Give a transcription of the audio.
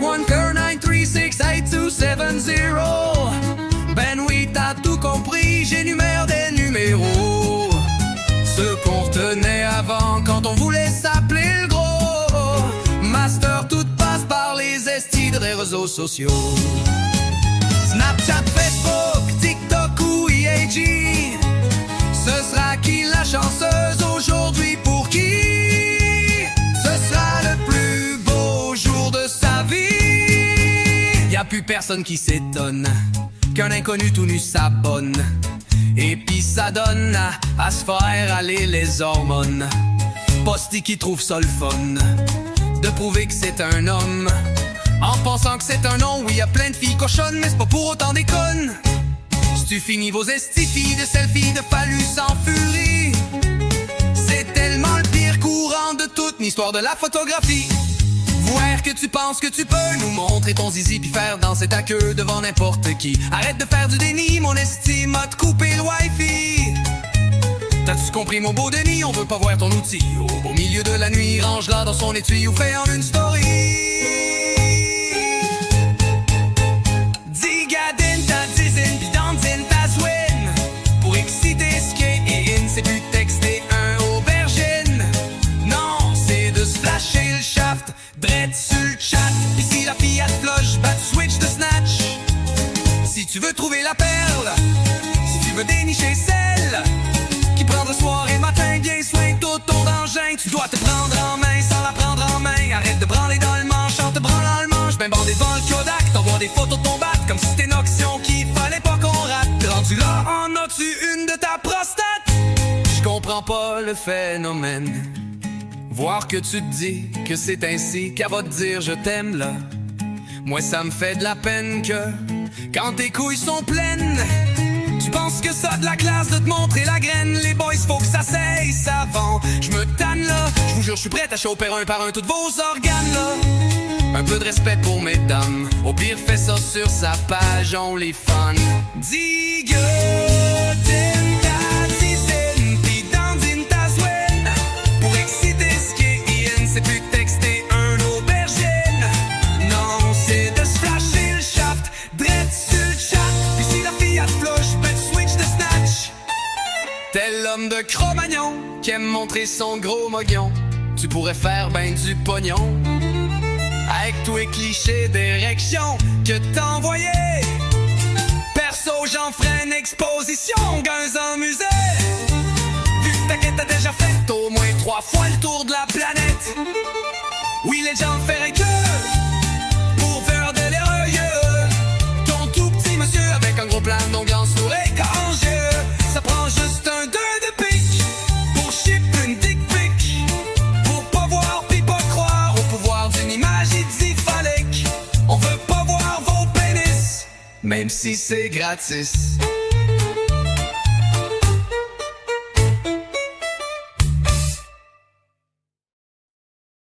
514936870. Ben oui, t'as tout compris, j'énumère des numéros. Ce qu'on retenait avant quand on voulait s'appeler le gros. Master, tout passe par les estis des réseaux sociaux. Snapchat, Facebook, TikTok ou EAG. Ce sera qui la chanceuse aujourd'hui pour qui? Ce sera le plus beau jour de sa vie. Y'a plus personne qui s'étonne qu'un inconnu tout nu s'abonne. Et pis ça donne à se faire aller les hormones. Posty qui trouve ça le fun de prouver que c'est un homme, en pensant que c'est un nom. Oui, y'a plein de filles cochonnes, mais c'est pas pour autant des connes. Si tu finis vos estifis de selfies de phallus en furie, c'est tellement le pire courant de toute l'histoire de la photographie. Voir que tu penses que tu peux nous montrer ton zizi puis faire danser ta queue devant n'importe qui. Arrête de faire du déni, mon estime a te coupé le wifi. T'as-tu compris mon beau Denis? On veut pas voir ton outil au milieu de la nuit, range-la dans son étui ou fais en une story. Digadine ta dizine pis dandine ta zwin. Pour exciter ce qui est in, c'est plus texter un aubergine. Non, c'est de se flasher le shaft drette sur le chat. Pis si la fille a te flush, bat switch de snatch. Si tu veux trouver la perle, si tu veux dénicher celle qui prend de soir et matin bien soin tout ton engin, tu dois te prendre en main sans la prendre en main. Arrête de branler dans le manche en te branlant le manche. Ben bandé devant le Kodak, t'envoies des photos de ton bat comme si c'était une option qu'il fallait pas qu'on rate. Rendu là, en as-tu une de ta prostate? Je comprends pas le phénomène. Voir que tu te dis que c'est ainsi qu'elle va te dire je t'aime là. Moi ça me fait de la peine que quand tes couilles sont pleines, tu penses que ça a de la classe de te montrer la graine. Les boys faut que ça s'aille savant. Je me tanne là, je vous jure je suis prêt à choper un par un tous vos organes là. Un peu de respect pour mesdames, au pire fais ça sur sa page on les fun. Digue c'est plus texter un aubergine. Non, c'est de se flasher le shaft drette sur le chat. Pis si la fille a te flush, ben switch de snatch. Tel l'homme de Cro-Magnon qui aime montrer son gros moguion. Tu pourrais faire ben du pognon avec tous les clichés d'érection que t'envoyais. Perso, j'en ferai une exposition, guns en musée. Ta quête a déjà fait au moins 3 fois le tour de la planète. Oui, les gens feraient que pour faire de l'erreur. Ton tout petit monsieur avec un gros plan d'ongles en sourire écorché. Ça prend juste un 2 de pique pour ship une dick pic. Pour pas voir pis pas croire au pouvoir d'une image idiphalique. On veut pas voir vos pénis, même si c'est gratis.